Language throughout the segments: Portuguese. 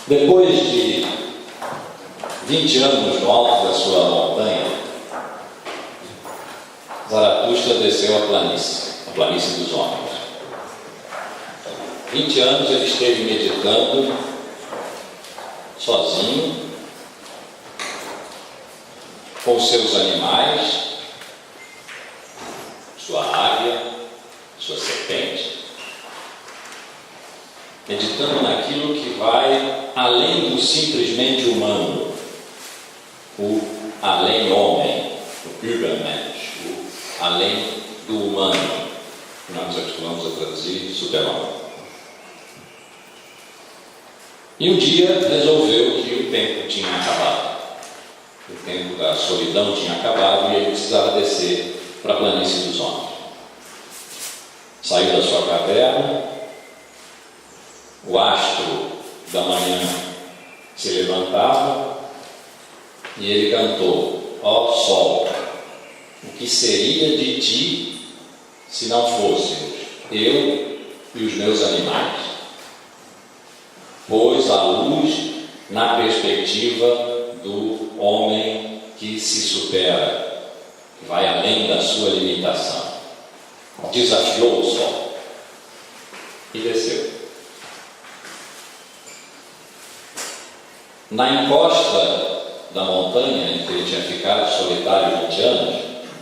Depois de 20 anos no alto da sua montanha, Zaratustra desceu a planície dos homens. 20 anos ele esteve meditando sozinho, com seus animais, sua águia, sua serpente, meditando naquilo que vai além do simplesmente humano, o além-homem, o Übermensch, o além do humano, que nós acostumamos a traduzir super-homem. E um dia resolveu que o tempo tinha acabado, o tempo da solidão tinha acabado e ele precisava descer para a planície dos homens. Saiu da sua caverna, o astro da manhã se levantava e ele cantou: ó sol, o que seria de ti se não fôssemos eu e os meus animais? Pôs a luz na perspectiva do homem que se supera, que vai além da sua limitação. Desafiou o sol e desceu. Na encosta da montanha em que ele tinha ficado solitário 20 anos,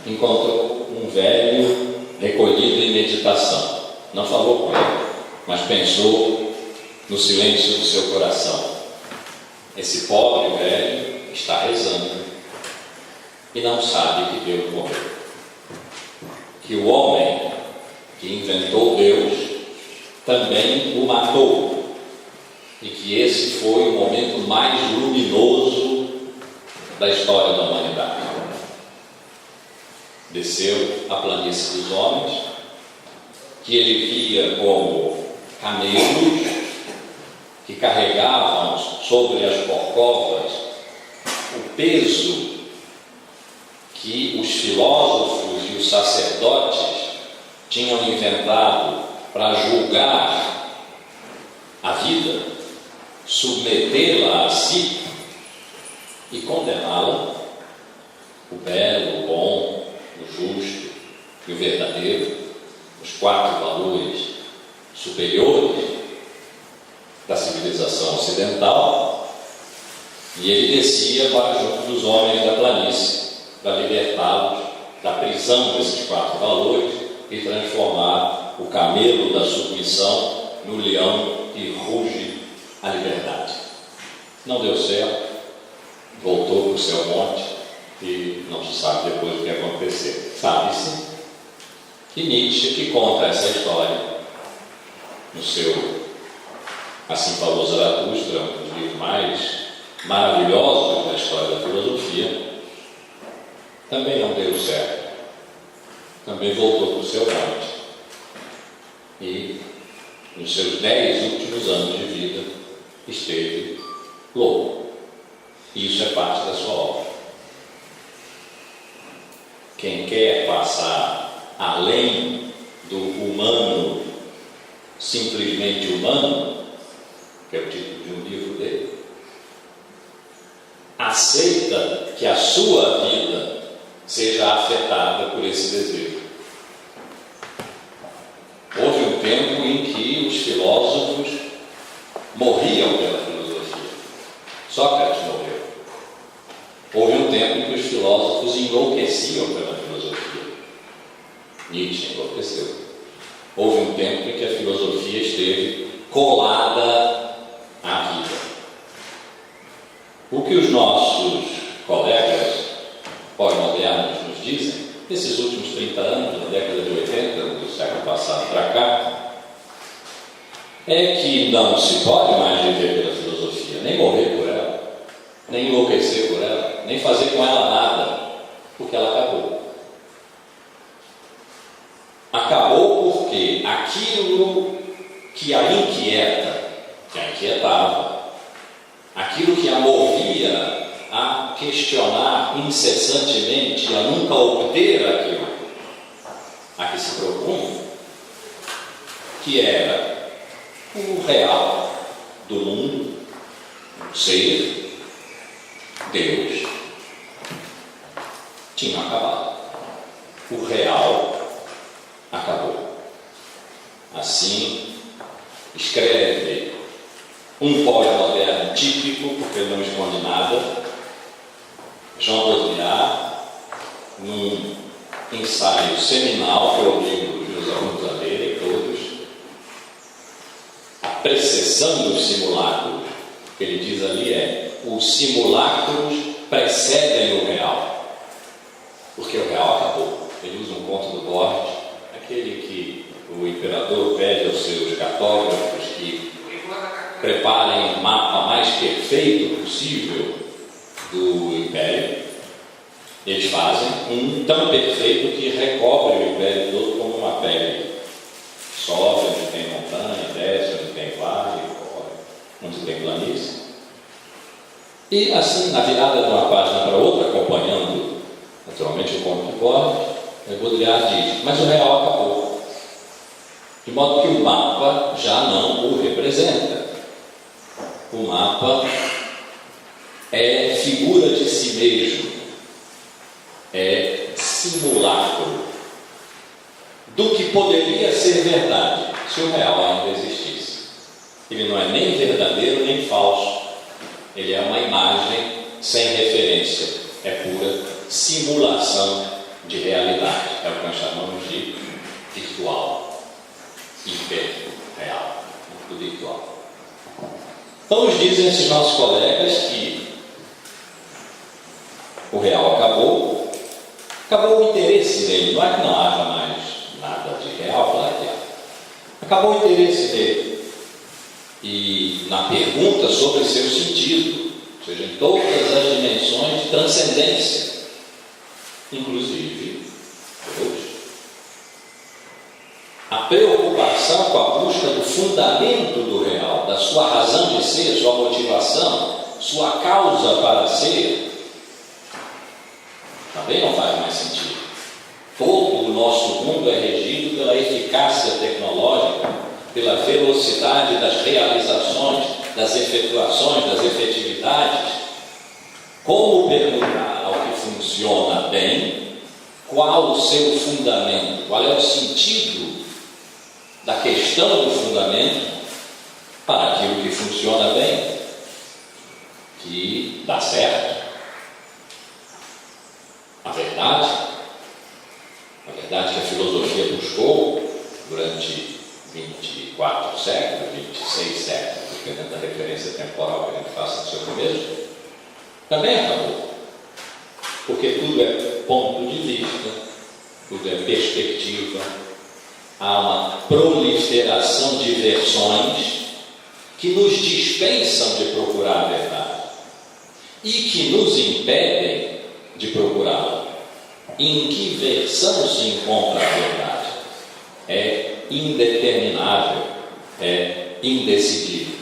encontrou um velho recolhido em meditação. Não falou com ele, mas pensou no silêncio do seu coração. Esse pobre velho está rezando e não sabe que Deus morreu. Que o homem que inventou Deus também o matou. E que esse foi o momento mais luminoso da história da humanidade. Desceu a planície dos homens, que ele via como camelos que carregavam sobre as corcovas o peso que os filósofos e os sacerdotes tinham inventado para julgar a vida, submetê-la a si e condená-la, o belo, o bom, o justo e o verdadeiro, os 4 valores superiores da civilização ocidental, e ele descia para junto dos homens da planície para libertá-los da prisão desses 4 valores e transformar o camelo da submissão no leão que ruge a liberdade. Não deu certo, voltou para o seu monte e não se sabe depois o que aconteceu. Sabe-se que Nietzsche, que conta essa história no seu Assim Falou Zaratustra, um dos livros mais maravilhosos da história da filosofia, também não deu certo, também voltou para o seu monte e nos seus 10 últimos anos de vida esteve louco. Isso é parte da sua obra. Quem quer passar além do humano, simplesmente humano, que é o título de um livro dele, aceita que a sua vida seja afetada por esse desejo. Houve um tempo em que os filósofos morriam pela filosofia. Sócrates morreu. Houve um tempo em que os filósofos enlouqueciam pela filosofia. Nietzsche enlouqueceu. Houve um tempo em que a filosofia esteve colada à vida. O que os nossos colegas pós-modernos nos dizem, nesses últimos 30 anos, na década de 80, do século passado para cá, é que não se pode mais viver pela filosofia, nem morrer por ela, nem enlouquecer por ela, nem fazer com ela nada, porque ela acabou. Acabou porque aquilo que a inquieta, que a inquietava, aquilo que a movia a questionar incessantemente, a nunca obter aquilo a que se propunha, que era o real do mundo, ser Deus tinha acabado. O real acabou. Assim, escreve um pós-moderno típico, porque ele não esconde nada, Jean Baudrillard, num ensaio seminal que eu obrigo os meus alunos a lerem todos, a precessão dos simulacros, que ele diz ali os simulacros precedem o real, porque o real acabou. Ele usa um conto do Borges, aquele que o imperador pede aos seus cartógrafos que preparem o mapa mais perfeito possível do império. Eles fazem um tão perfeito que recobre o império todo como uma pele. Sobe onde tem montanha, desce onde tem vale, onde tem planície. E assim, na virada de uma página para outra, acompanhando naturalmente o conto de Borges, Baudrillard diz: mas o real acabou, de modo que o mapa já não o representa. O mapa é figura de si mesmo, é simulacro do que poderia ser verdade se o real ainda existisse. Ele não é nem verdadeiro nem falso, ele é uma imagem sem referência, é pura simulação de realidade, é o que nós chamamos de virtual, hiperreal, do virtual. Então nos dizem esses nossos colegas que o real acabou o interesse dele. Não é que não haja mais nada de real, claro que há. Acabou o interesse dele. E na pergunta sobre seu sentido, ou seja, em todas as dimensões de transcendência, inclusive Deus. A preocupação com a busca do fundamento do real, da sua razão de ser, sua motivação, sua causa para ser, também não faz mais sentido. Todo o nosso mundo é regido pela eficácia tecnológica, pela velocidade das realizações, das efetuações, das efetividades. Como perguntar ao que funciona bem qual o seu fundamento, qual é o sentido da questão do fundamento para aquilo que funciona bem, que dá certo. A verdade que a filosofia buscou durante 24 séculos, 26 séculos, dependendo da referência temporal que a gente faça no seu começo, também acabou. Porque tudo é ponto de vista, tudo é perspectiva, há uma proliferação de versões que nos dispensam de procurar a verdade e que nos impedem de procurá-la. Em que versão se encontra a verdade? É indeterminável, é indecidível.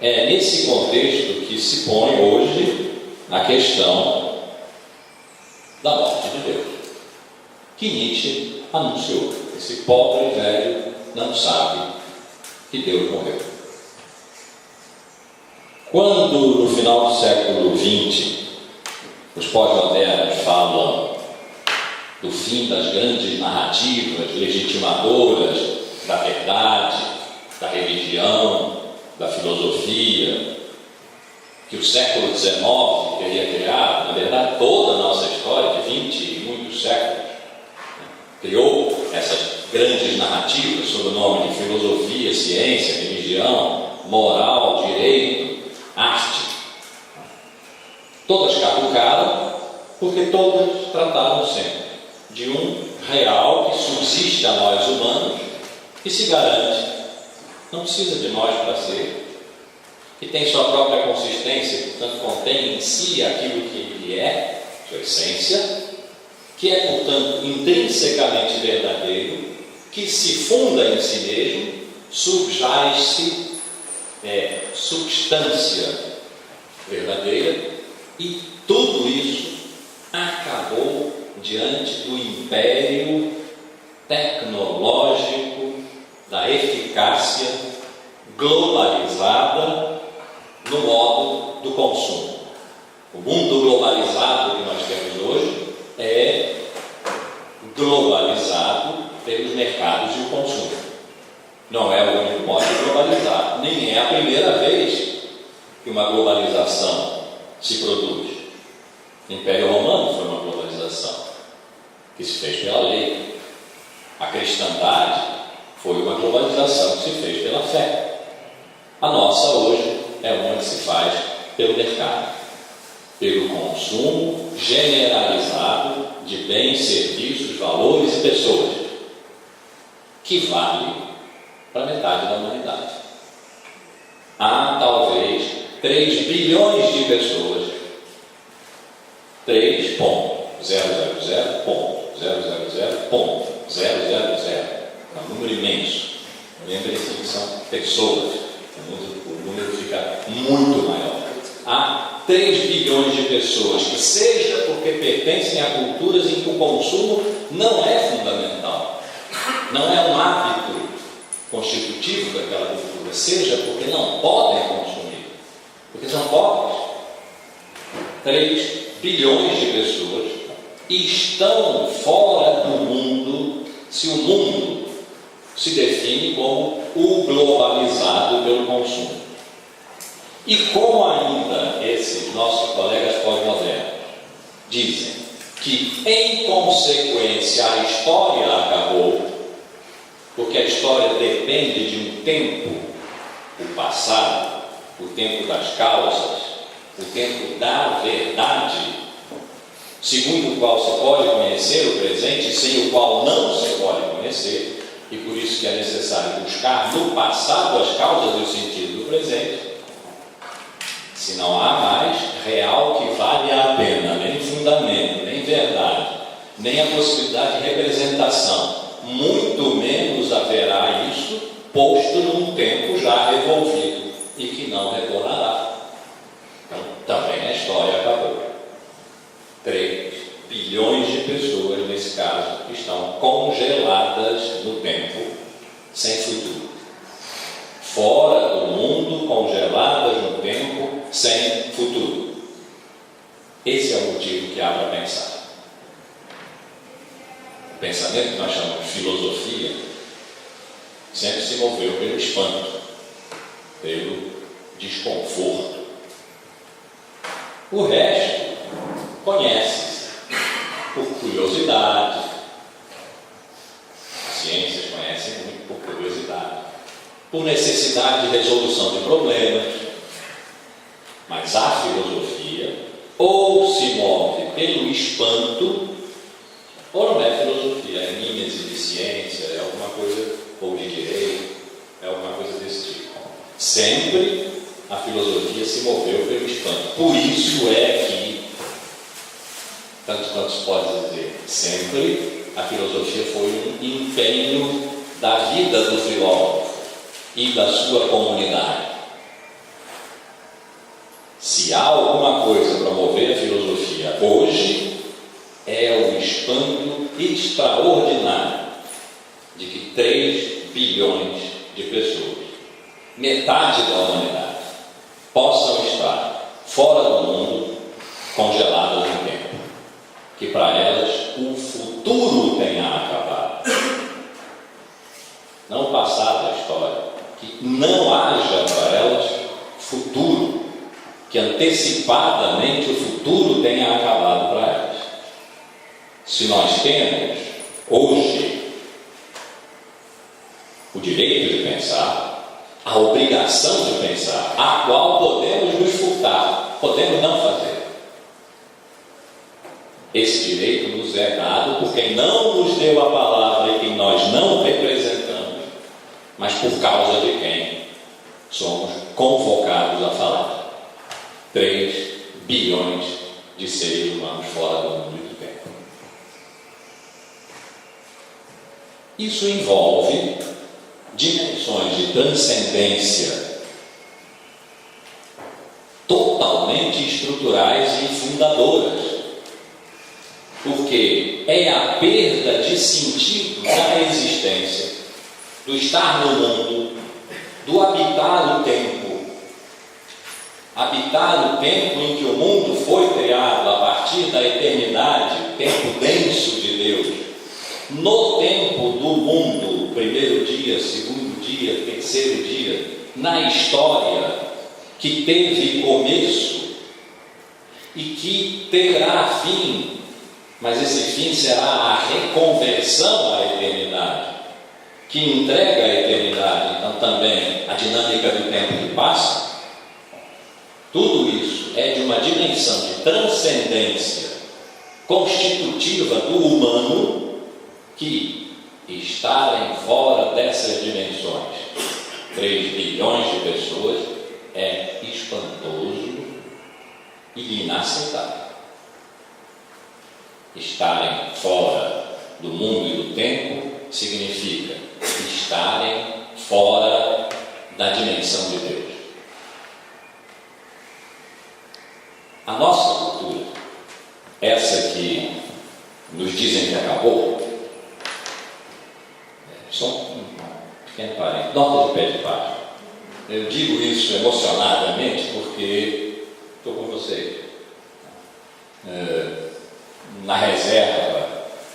É nesse contexto que se põe hoje a questão da morte de Deus, que Nietzsche anunciou. Esse pobre velho não sabe que Deus morreu. Quando no final do século XX os pós-modernos falam do fim das grandes narrativas legitimadoras da verdade, da religião, da filosofia, que o século XIX teria criado, na verdade toda a nossa história de 20 e muitos séculos, criou essas grandes narrativas sob o nome de filosofia, ciência, religião, moral, direito, arte. Todas caducaram porque todas trataram sempre de um real que subsiste a nós humanos e se garante, não precisa de nós para ser, que tem sua própria consistência, portanto contém em si aquilo que ele é, sua essência, que é, portanto, intrinsecamente verdadeiro, que se funda em si mesmo, subjaz-se, substância verdadeira, e tudo isso acabou diante do império tecnológico da eficácia globalizada no modo do consumo. O mundo globalizado que nós temos hoje é globalizado pelos mercados e o consumo. Não é o único modo de globalizar, nem é a primeira vez que uma globalização se produz. O Império Romano foi uma globalização que se fez pela lei. A cristandade foi uma globalização que se fez pela fé. A nossa hoje é uma que se faz pelo mercado, pelo consumo generalizado de bens, serviços, valores e pessoas, que vale para metade da humanidade. Há talvez 3 bilhões de pessoas, 3 ponto, 000, ponto, 000, ponto, 000, é um número imenso. Lembre-se que são pessoas, o número fica muito maior. Há 3 bilhões de pessoas que, seja porque pertencem a culturas em que o consumo não é fundamental, não é um hábito constitutivo daquela cultura, seja porque não podem consumir, porque são pobres. 3 bilhões de pessoas estão fora do mundo, se o mundo se define como o globalizado pelo consumo. E como ainda esses nossos colegas pós-modernos dizem que, em consequência, a história acabou, porque a história depende de um tempo, o passado, o tempo das causas, o tempo da verdade, segundo o qual se pode conhecer o presente, sem o qual não se pode conhecer, e por isso que é necessário buscar no passado as causas e o sentido do presente. Se não há mais real que vale a pena, nem fundamento, nem verdade, nem a possibilidade de representação, muito menos haverá isso posto num tempo já revolvido e que não retornará. Então, também a história acabou. 3 bilhões de pessoas, nesse caso, estão congeladas no tempo, sem futuro. Fora do mundo, congeladas no tempo, sem futuro. Esse é o motivo que há para pensar. O pensamento que nós chamamos de filosofia sempre se moveu pelo espanto, pelo desconforto. O resto conhece-se por curiosidade. As ciências conhecem muito por curiosidade, por necessidade de resolução de problemas. Mas a filosofia ou se move pelo espanto, ou não é filosofia, é mímese de ciência, é alguma coisa, ou de direito, é alguma coisa desse tipo. Sempre a filosofia se moveu pelo espanto. Por isso é que, tanto quanto se pode dizer, sempre a filosofia foi um empenho da vida do filósofo e da sua comunidade. Se há alguma coisa para mover a filosofia hoje, é o espanto extraordinário de que 3 bilhões de pessoas, metade da humanidade, possam estar fora do mundo, congeladas no tempo, que para elas o futuro tenha acabado, não o passado da história, que não haja para elas futuro, que antecipadamente o futuro tenha acabado para elas. Se nós temos hoje o direito de pensar, a obrigação de pensar, a qual podemos nos furtar, podemos não fazer. Esse direito nos é dado por quem não nos deu a palavra e quem nós não representamos, mas por causa de quem somos convocados a falar. 3 bilhões de seres humanos fora do mundo e do tempo. Isso envolve dimensões de transcendência totalmente estruturais e fundadoras, porque é a perda de sentido da existência, do estar no mundo, do habitar o tempo, habitar no tempo em que o mundo foi criado, a partir da eternidade, tempo denso de Deus, no tempo do mundo, primeiro dia, segundo dia, terceiro dia, na história que teve começo e que terá fim, mas esse fim será a reconversão à eternidade, que entrega a eternidade, então também a dinâmica do tempo que passa. Tudo isso é de uma dimensão de transcendência constitutiva do humano, que estarem fora dessas dimensões, 3 bilhões de pessoas, é espantoso e inaceitável. Estarem fora do mundo e do tempo significa estarem fora da dimensão de Deus. A nossa cultura, essa que nos dizem que acabou, só um pequeno parênteses, nota de pé de página. Eu digo isso emocionadamente porque estou com vocês. Na reserva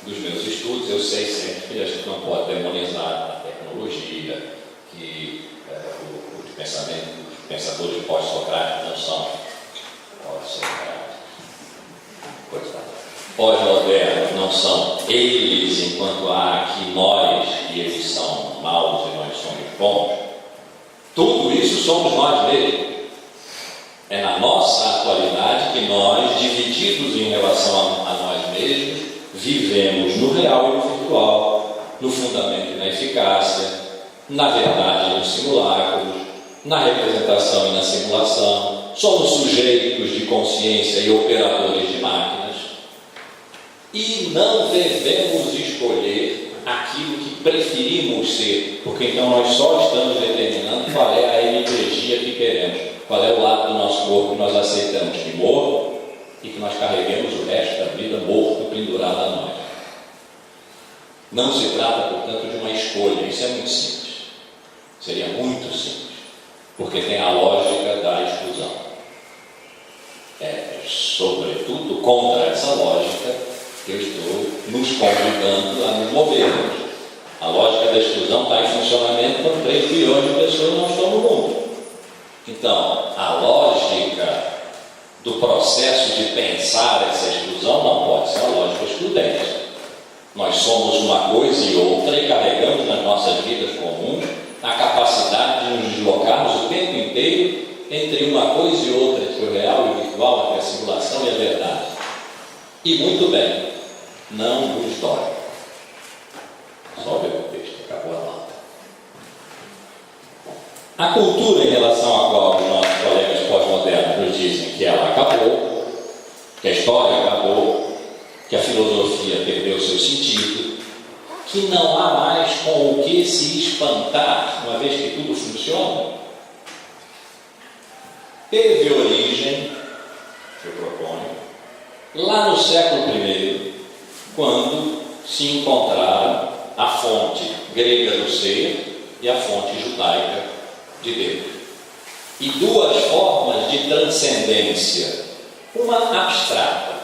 dos meus estudos, eu sei sempre que a gente não pode demonizar a tecnologia, que os pensadores pós-socráticos não são pós-modernos, não são eles, enquanto há aqui nós, e eles são maus e nós somos bons. Tudo isso somos nós mesmos. É na nossa atualidade que nós, divididos em relação a nós mesmos, vivemos no real e no virtual, no fundamento e na eficácia, na verdade e nos simulacros, na representação e na simulação. Somos sujeitos de consciência e operadores de máquinas, e não devemos escolher aquilo que preferimos ser, porque então nós só estamos determinando qual é a energia que queremos, qual é o lado do nosso corpo que nós aceitamos que morra e que nós carreguemos o resto da vida morto, pendurado a nós. Não se trata, portanto, de uma escolha. Isso é muito simples. Seria muito simples, porque tem a lógica da exclusão. É, sobretudo, contra essa lógica que eu estou nos convidando a nos movermos. A lógica da exclusão está em funcionamento quando 3 bilhões de pessoas não estão no mundo. Então, a lógica do processo de pensar essa exclusão não pode ser a lógica excludente. Nós somos uma coisa e outra e carregamos nas nossas vidas comuns a capacidade de nos deslocarmos o tempo inteiro entre uma coisa e outra, entre o real e o virtual, entre a simulação e a verdade. E muito bem, não nos dói. Sobe o texto, acabou a nota. A cultura em relação à qual os nossos colegas pós-modernos nos dizem que ela acabou, que a história acabou, que a filosofia perdeu seu sentido, que não há mais com o que se espantar, uma vez que tudo funciona, teve origem, eu proponho, lá no século I, quando se encontraram a fonte grega do ser e a fonte judaica de Deus. E 2 formas de transcendência, uma abstrata,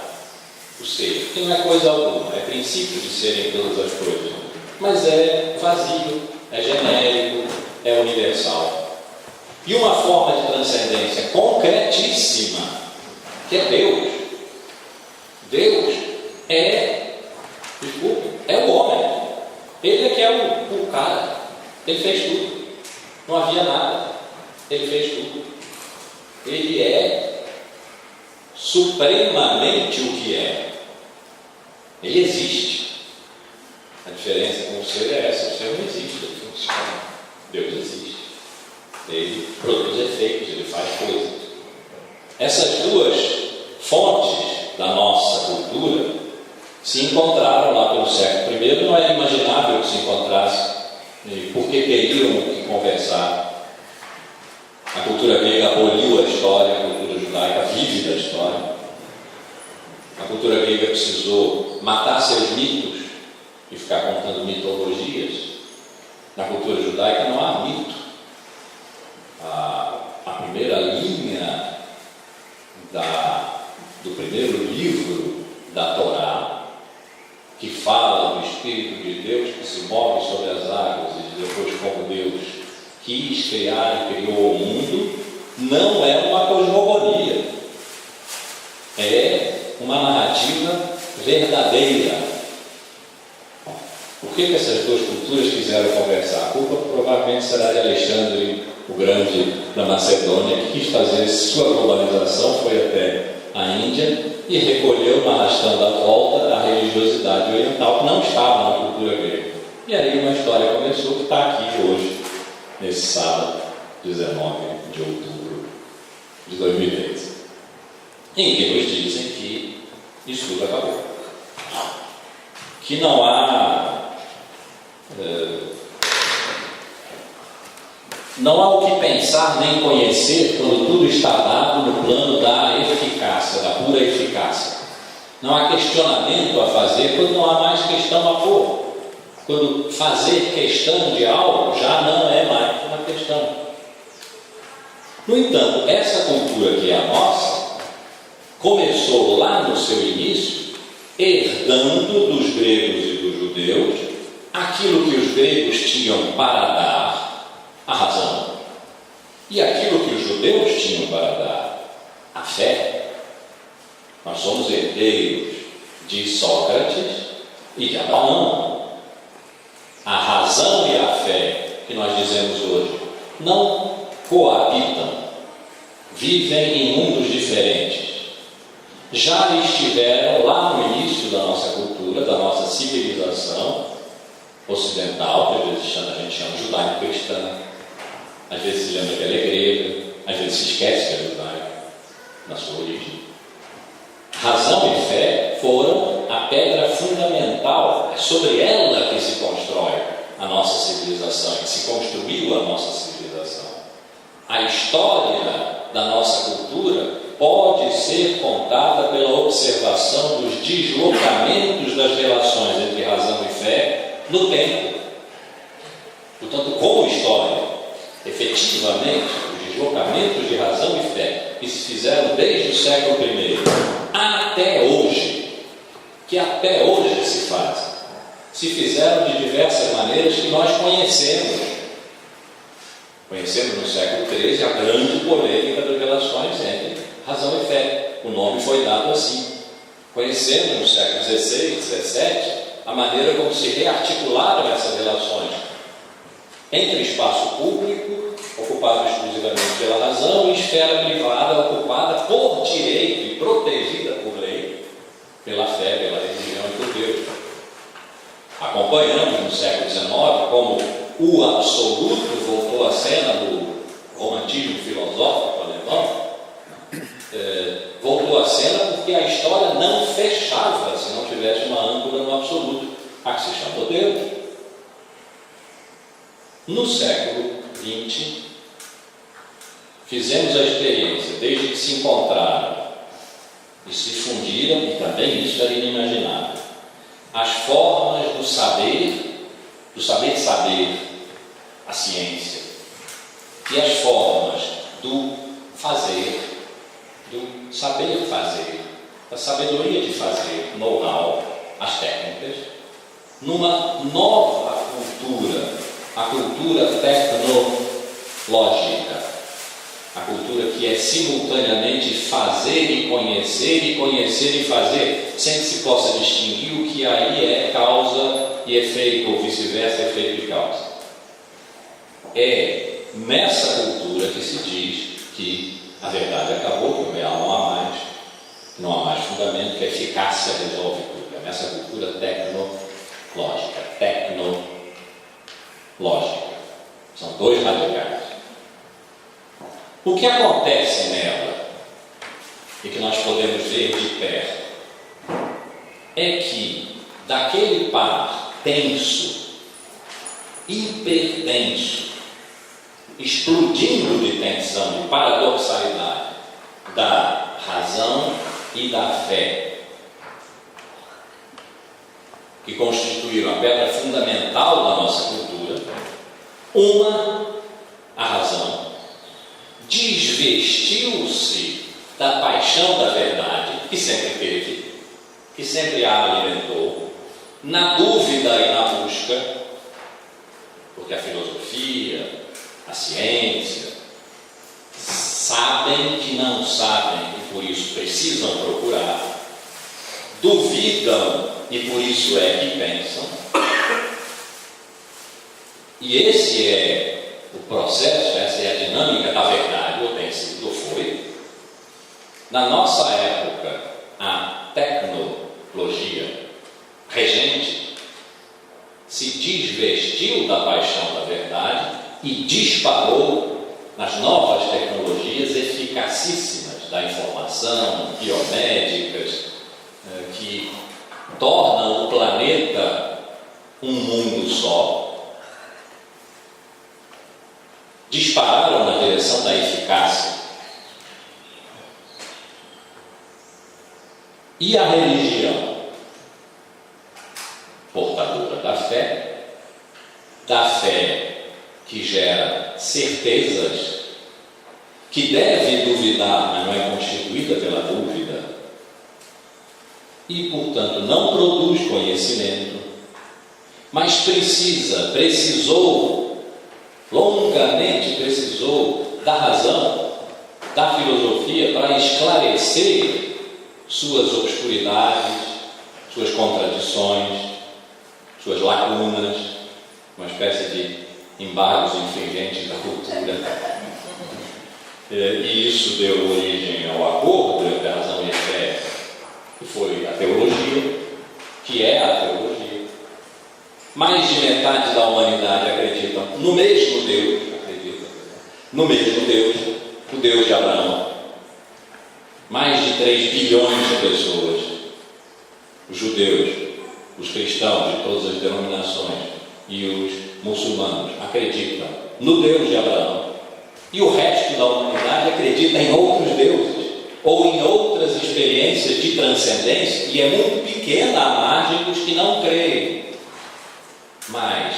o ser, que não é coisa alguma, é princípio de serem todas as coisas, mas é vazio, é genérico, é universal. E uma forma de transcendência concretíssima, que é Deus. Deus é o homem. Ele é que é o cara. Ele fez tudo. Não havia nada. Ele fez tudo. Ele é supremamente o que é. Ele existe. A diferença com o ser é essa. O ser não existe, ele funciona. Deus existe. Ele produz efeitos, ele faz coisas. Essas 2 fontes da nossa cultura se encontraram lá pelo século I. Não era imaginável que se encontrasse, porque teriam que conversar. A cultura grega aboliu a história, a cultura judaica vive da história. A cultura grega precisou matar seus mitos e ficar contando mitologias. Na cultura judaica não há mito. A primeira linha primeiro livro da Torá, que fala do Espírito de Deus que se move sobre as águas e depois como Deus quis criar e criou o mundo, não é uma cosmogonia, é uma narrativa verdadeira. Por que essas duas culturas quiseram conversar? A culpa provavelmente será de Alexandre o Grande da Macedônia, que quis fazer sua globalização, foi até a Índia e recolheu, arrastando à volta, a religiosidade oriental que não estava na cultura grega. E aí uma história começou que está aqui hoje, nesse sábado, 19 de outubro de 2013, em que nos dizem que isso tudo acabou, que não há o que pensar nem conhecer quando tudo está dado no plano da eficácia, da pura eficácia. Não há questionamento a fazer quando não há mais questão a pôr. Quando fazer questão de algo já não é mais uma questão. No entanto, essa cultura que é a nossa começou lá no seu início herdando dos gregos e dos judeus aquilo que os gregos tinham para dar, a razão, e aquilo que os judeus tinham para dar, a fé. Nós somos herdeiros de Sócrates e de Abraão. A razão e a fé que nós dizemos hoje não coabitam, vivem em mundos diferentes. Já estiveram lá no início da nossa cultura, da nossa civilização ocidental, que às vezes a gente chama judaico-cristã, às vezes se lembra que ela é grega, às vezes se esquece que é judaica na sua origem. Razão e fé foram a pedra fundamental, é sobre ela que se constrói a nossa civilização, que se construiu a nossa civilização. A história da nossa cultura pode ser contada pela observação dos deslocamentos das relações entre razão e fé no tempo. Portanto, como história, efetivamente, os deslocamentos de razão e fé que se fizeram desde o século I até hoje, que até hoje se fazem, se fizeram de diversas maneiras que nós conhecemos. Conhecemos no século XIII a grande polêmica das relações entre razão e fé. O nome foi dado assim. Conhecemos no século XVI, XVII, a maneira como se rearticularam essas relações entre espaço público, ocupado exclusivamente pela razão, e esfera privada, ocupada por direito e protegida por lei, pela fé, pela religião e por Deus. Acompanhamos no século XIX como o absoluto voltou à cena do romantismo filosófico alemão, voltou à cena porque a história não fechava se não tivesse uma âncora no absoluto, a que se chamou Deus. No século XX, fizemos a experiência, desde que se encontraram e se fundiram, e também isso era inimaginável, as formas do saber saber, a ciência, e as formas do fazer, do saber fazer, da sabedoria de fazer, know-how, as técnicas, numa nova cultura, a cultura tecnológica, a cultura que é simultaneamente fazer e conhecer e fazer, sem que se possa distinguir o que aí é causa e efeito, ou vice-versa, efeito e causa. É nessa cultura que se diz que a verdade acabou, que o real não há mais, não há mais fundamento, que a eficácia resolve tudo. É nessa cultura tecnológica. São dois radicais. O que acontece nela, e que nós podemos ver de perto, é que daquele par tenso, hipertenso, explodindo de tensão, de paradoxalidade, da razão e da fé, que constituíram a pedra fundamental da nossa cultura, a razão, desvestiu-se da paixão da verdade que sempre teve, que sempre a alimentou, na dúvida e na busca, porque a filosofia, a ciência, sabem que não sabem e por isso precisam procurar, duvidam e por isso é que pensam. E esse é o processo, essa é a dinâmica da verdade, ou tem sido, ou foi. Na nossa época, a tecnologia regente se desvestiu da paixão da verdade e disparou nas novas tecnologias eficacíssimas da informação, biomédicas, que tornam o planeta um mundo só. Dispararam na direção da eficácia. E a religião, portadora da fé que gera certezas, que deve duvidar, mas não é constituída pela dúvida, e portanto não produz conhecimento, mas longamente precisou da razão, da filosofia para esclarecer suas obscuridades, suas contradições, suas lacunas, uma espécie de embargos infringentes da cultura. E isso deu origem ao acordo entre a razão e a fé, que foi a teologia, que é a teologia. Mais de metade da humanidade acredita no mesmo Deus, o Deus de Abraão. Mais de 3 bilhões de pessoas, os judeus, os cristãos de todas as denominações e os muçulmanos acreditam no Deus de Abraão. E o resto da humanidade acredita em outros deuses ou em outras experiências de transcendência, e é muito pequena a margem dos que não creem. Mas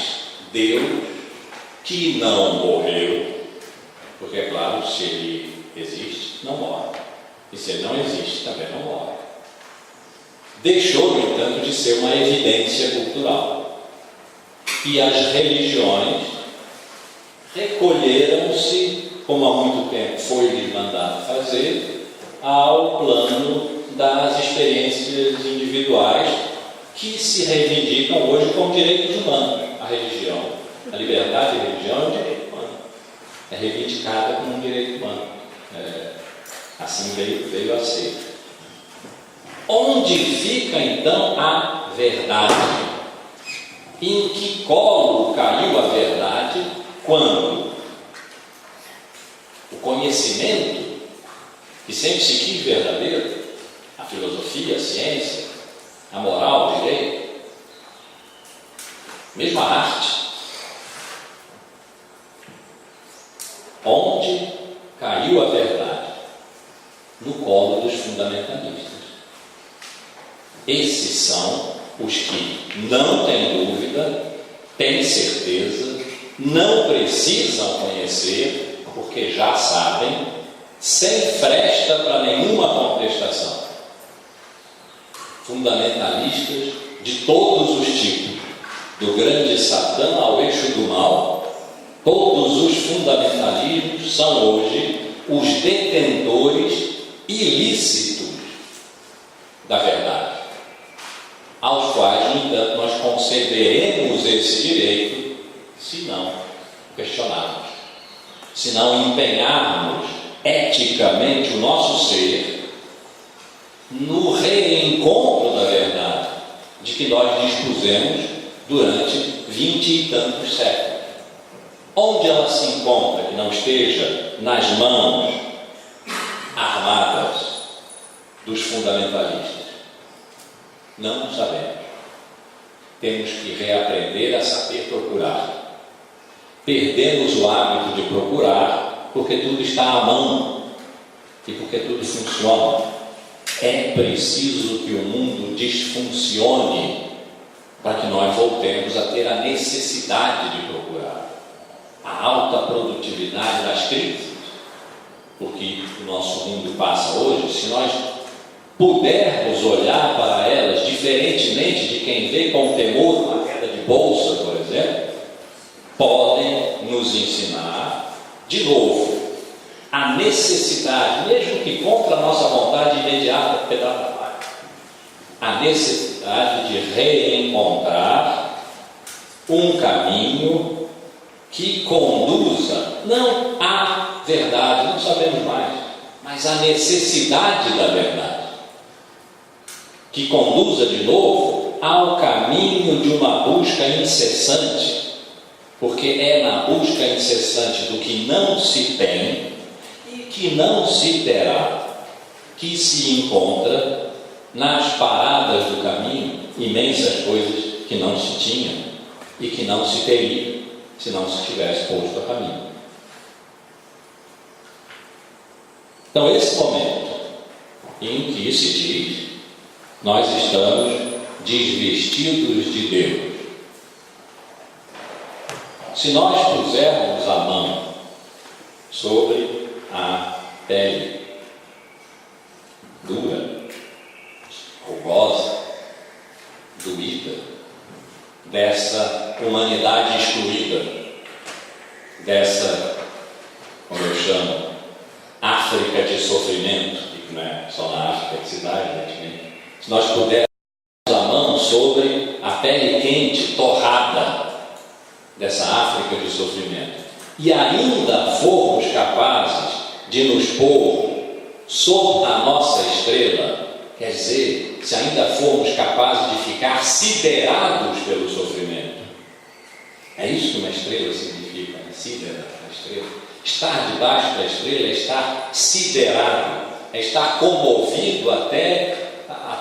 Deus, que não morreu, porque é claro, se Ele existe, não morre. E se Ele não existe, também não morre. Deixou, no entanto, de ser uma evidência cultural. E as religiões recolheram-se, como há muito tempo foi-lhes mandado fazer, ao plano das experiências individuais que se reivindicam hoje como direitos humanos. A religião, a liberdade de religião é um direito humano. É reivindicada como um direito humano. Assim veio a ser. Onde fica então a verdade? Em que colo caiu a verdade quando o conhecimento, que sempre se quis verdadeiro, a filosofia, a ciência, a moral, o direito, mesmo a arte, onde caiu a verdade? No colo dos fundamentalistas. Esses são os que não têm dúvida, têm certeza, não precisam conhecer, porque já sabem, sem fresta para nenhuma contestação. Fundamentalistas de todos os tipos, do grande Satã ao eixo do mal. Todos os fundamentalismos são hoje os detentores ilícitos da verdade, aos quais, no entanto, nós concederemos esse direito se não questionarmos, se não empenharmos eticamente o nosso ser no reencontro da verdade de que nós dispusemos durante 20 e tantos séculos. Onde ela se encontra, que não esteja nas mãos armadas dos fundamentalistas? Não sabemos. Temos que reaprender a saber procurar. Perdemos o hábito de procurar porque tudo está à mão e porque tudo funciona. É preciso que o mundo disfuncione para que nós voltemos a ter a necessidade de procurar. A alta produtividade das crises, porque o nosso mundo passa hoje, se nós pudermos olhar para elas diferentemente de quem vê com temor uma queda de bolsa, por exemplo, podem nos ensinar, de novo, a necessidade, mesmo que contra a nossa vontade imediata, porque dá trabalho, a necessidade de reencontrar um caminho que conduza, não à verdade, não sabemos mais, mas à necessidade da verdade, que conduza de novo ao caminho de uma busca incessante, porque é na busca incessante do que não se tem e que não se terá que se encontra nas paradas do caminho imensas coisas que não se tinham e que não se teria se não se tivesse posto a caminho. Então, esse momento em que se diz, nós estamos desvestidos de Deus. Se nós pusermos a mão sobre a pele dura, rugosa, doída, dessa humanidade excluída, dessa, como eu chamo, África de sofrimento, que não é só na África que se dá, evidentemente. Se nós pudermos a mão sobre a pele quente, torrada, dessa África de sofrimento, e ainda formos capazes de nos pôr sob a nossa estrela, quer dizer, se ainda formos capazes de ficar siderados pelo sofrimento, é isso que uma estrela significa, né? Siderar a estrela. Estar debaixo da estrela é estar siderado, é estar comovido até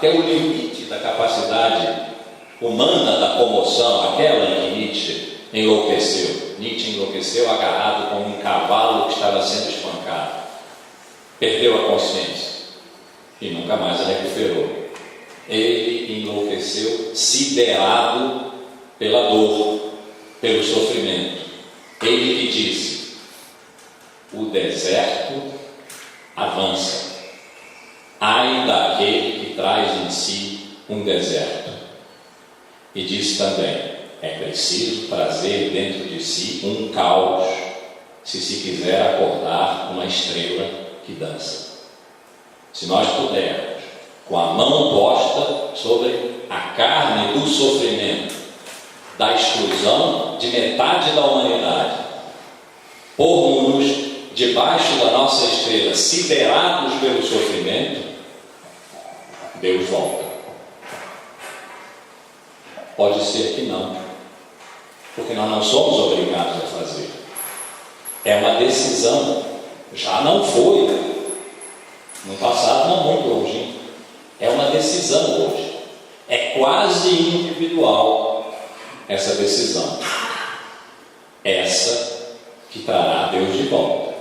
o limite da capacidade humana da comoção, aquela em que Nietzsche enlouqueceu. Nietzsche enlouqueceu agarrado com um cavalo que estava sendo espancado. Perdeu a consciência e nunca mais a recuperou. Ele enlouqueceu siderado pela dor, pelo sofrimento. Ele que disse: o deserto avança, ai daquele que traz em si um deserto. E disse também: é preciso trazer dentro de si um caos, se quiser acordar uma estrela que dança. Se nós pudermos, com a mão posta sobre a carne do sofrimento, da exclusão de metade da humanidade, pormos-nos debaixo da nossa estrela, siderados pelo sofrimento, Deus volta. Pode ser que não, porque nós não somos obrigados a fazer. É uma decisão. Já não foi no passado, não muito longe. É uma decisão hoje. É quase individual essa decisão. Essa que trará Deus de volta.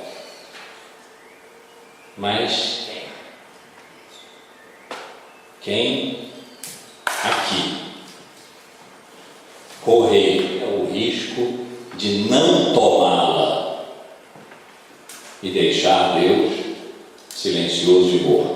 Mas quem aqui correr o risco de não tomá-la e deixar Deus silencioso e morto?